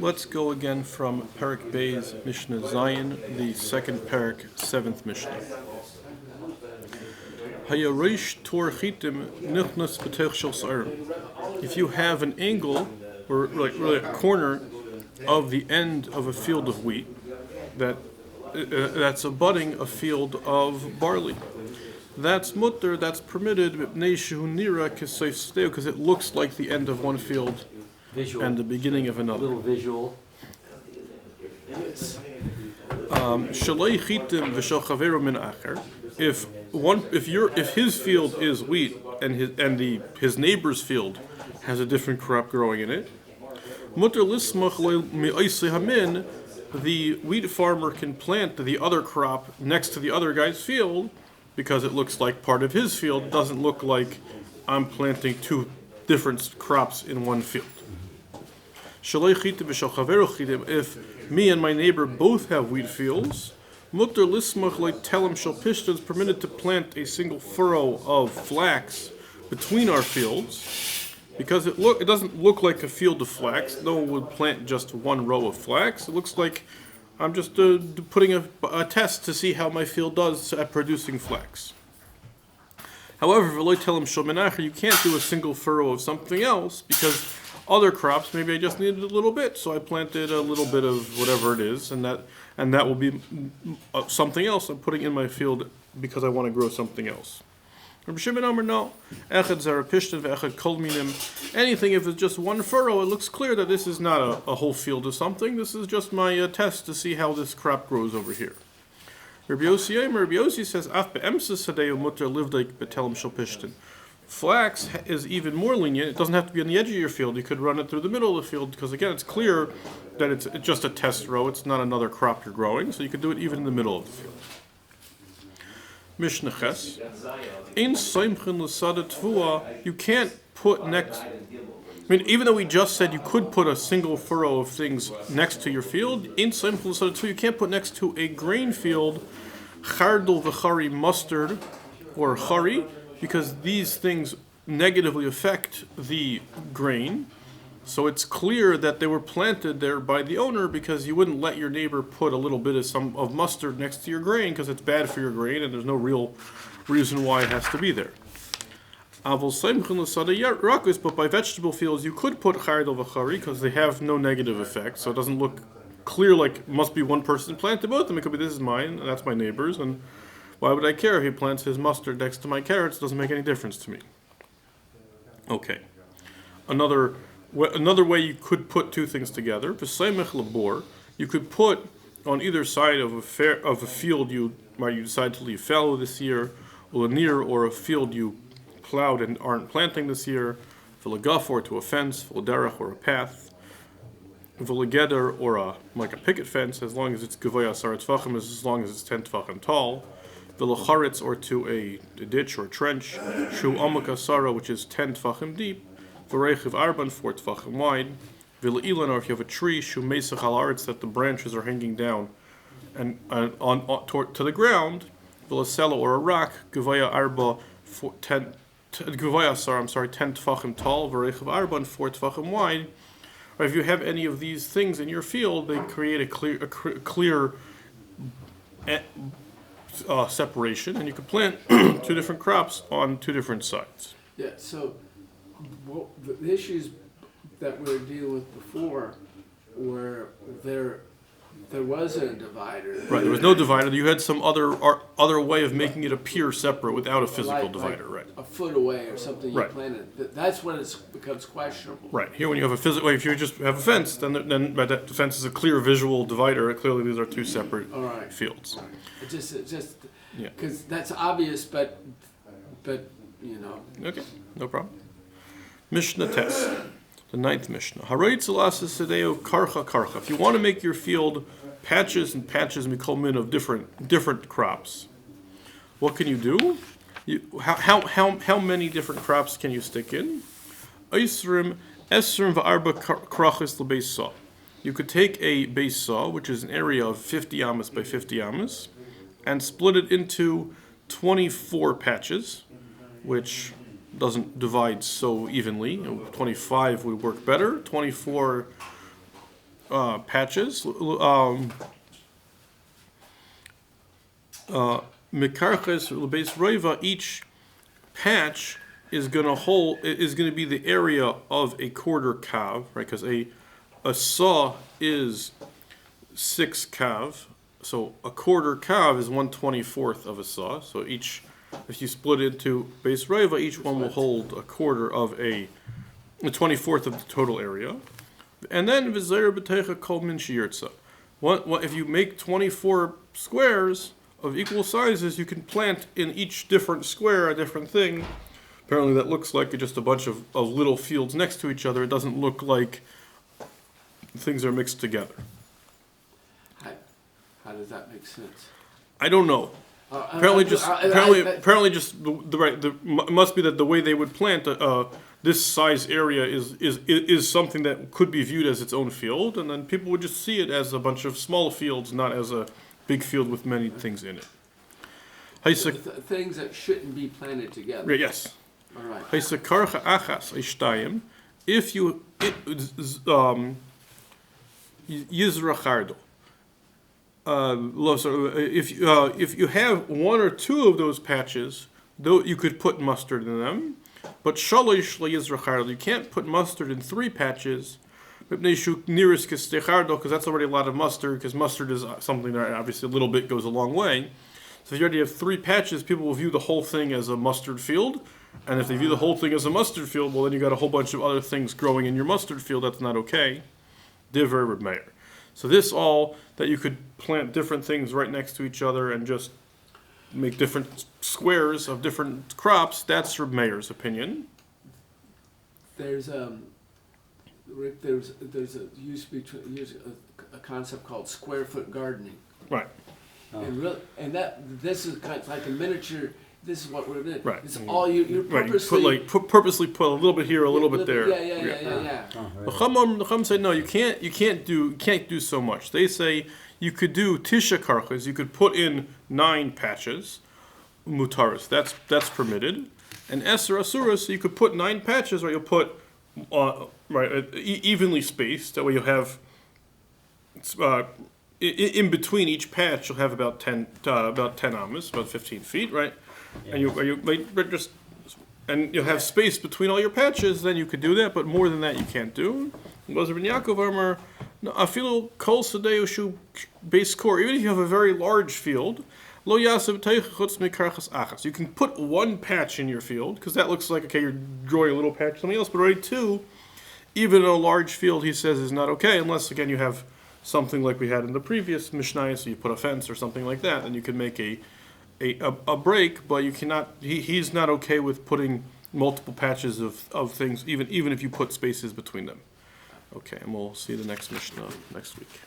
Let's go again from Perek Bey's Mishnah Zion, the second Perek, 7th Mishnah. If you have an angle, or really a corner of the end of a field of wheat, that's abutting a field of barley, that's mutter, that's permitted, because it looks like the end of one field visual. And the beginning of another. A little visual. If his field is wheat and his neighbor's field has a different crop growing in it, the wheat farmer can plant the other crop next to the other guy's field because it looks like part of his field. It doesn't look like I'm planting two different crops in one field. If me and my neighbor both have wheat fields, it's permitted to plant a single furrow of flax between our fields, because it doesn't look like a field of flax. No one would plant just one row of flax. It looks like I'm just putting a test to see how my field does at producing flax. However, you can't do a single furrow of something else, because other crops, maybe I just needed a little bit, so I planted a little bit of whatever it is, and that will be something else I'm putting in my field because I want to grow something else. Rabbi Shimon Omer, no. Anything, if it's just one furrow, it looks clear that this is not a whole field of something. This is just my test to see how this crop grows over here. Rabbi Yossi says, flax is even more lenient. It doesn't have to be on the edge of your field. You could run it through the middle of the field, because again, it's clear that it's just a test row. It's not another crop you're growing, so you could do it even in the middle of the field. Mishnah Ches. You can't put next. Even though we just said you could put a single furrow of things next to your field, you can't put next to a grain field chardal v'chari, mustard or chari, because these things negatively affect the grain. So it's clear that they were planted there by the owner, because you wouldn't let your neighbor put a little bit of mustard next to your grain, because it's bad for your grain and there's no real reason why it has to be there. But by vegetable fields you could put chardal v'chari, because they have no negative effect, so it doesn't look clear like it must be one person planted both of them. It could be this is mine and that's my neighbor's, and why would I care if he plants his mustard next to my carrots? It doesn't make any difference to me. Okay. Another way you could put two things together. You could put on either side of a field you decide to leave fallow this year, or a field you plowed and aren't planting this year, or to a fence, or a path, or like a picket fence, as long as it's gevaya sarat tvachim, as long as it's 10 tvachim tall. V'lecharetz, or to a ditch or trench, shu amak asara, which is 10 tfachim deep, v'reichiv arban, 4 tfachim wide, v'leilan, or if you have a tree, shu mesach al aretz, that the branches are hanging down and to the ground, v'lasela, or a rock, gevaya arba, 10 tfachim tall, v'reichiv arban, 4 tfachim wide. Or if you have any of these things in your field, they create a clear separation, and you could plant two different crops on two different sides. Yeah, so the issues that we were dealing with before were there wasn't a divider. Right, there was no divider. You had some other way of making it appear separate without a physical divider, right? A foot away or something you right. planted. That's when it becomes questionable. Right. Here, when you have if you just have a fence, then that fence is a clear visual divider. Clearly, these are two separate fields. All right. It just because that's obvious, but you know. Okay, no problem. Mishnah test. The 9th Mishnah. Karcha. If you want to make your field patches and patches mikolmin of different crops, what can you do? How many different crops can you stick in? You could take a base saw, which is an area of 50 amas by 50 amas, and split it into 24 patches, which doesn't divide so evenly. 25 would work better. 24 patches. Mekarches lebeis roiva. Each patch is going to be the area of a quarter kav, right? Because a saw is 6 kav, so a quarter kav is 1/24 of a saw. So if you split it into base roiva, each one will hold a quarter of a 24th of the total area. And then v'zeir b'teicha kol min sheyirtza. What if you make 24 squares of equal sizes? You can plant in each different square a different thing. Apparently, that looks like just a bunch of little fields next to each other. It doesn't look like things are mixed together. How does that make sense? I don't know. Apparently, it must be that the way they would plant this size area is something that could be viewed as its own field, and then people would just see it as a bunch of small fields, not as a big field with many things in it. Things that shouldn't be planted together. Yes. All right. If you Yizrachardo. If you have one or two of those patches, though you could put mustard in them, but shalosh Yizrachardo, you can't put mustard in 3 patches, because that's already a lot of mustard, because mustard is something that obviously a little bit goes a long way. So if you already have 3 patches, people will view the whole thing as a mustard field, and if they view the whole thing as a mustard field, well then you got a whole bunch of other things growing in your mustard field. That's not okay. Diver Reb Meir. So this all that you could plant different things right next to each other and just make different squares of different crops. That's Reb Meir's opinion. There's Rick. There's a concept called square foot gardening. Right. Oh. And this is kind of like a miniature. This is what we're doing. Right. It's all you purposely purposely put a little bit here, a little bit there. Yeah. The Chacham say no, you can't do so much. They say you could do tisha karchas. You could put in 9 patches, mutaris. That's permitted. And eser asuras, you could put 9 patches, or you'll put evenly spaced. That way you'll have in between each patch you'll have about 10 amas, about 15 feet, right? Yeah. And you'll have space between all your patches. Then you could do that, but more than that you can't do. Base core. Even if you have a very large field, you can put 1 patch in your field, because that looks like, okay, you're drawing a little patch, something else, but already 2, even in a large field, he says, is not okay, unless, again, you have something like we had in the previous Mishnayos, so you put a fence or something like that, and you can make a break, but you cannot, he's not okay with putting multiple patches of things, even if you put spaces between them. Okay, and we'll see the next Mishnah next week.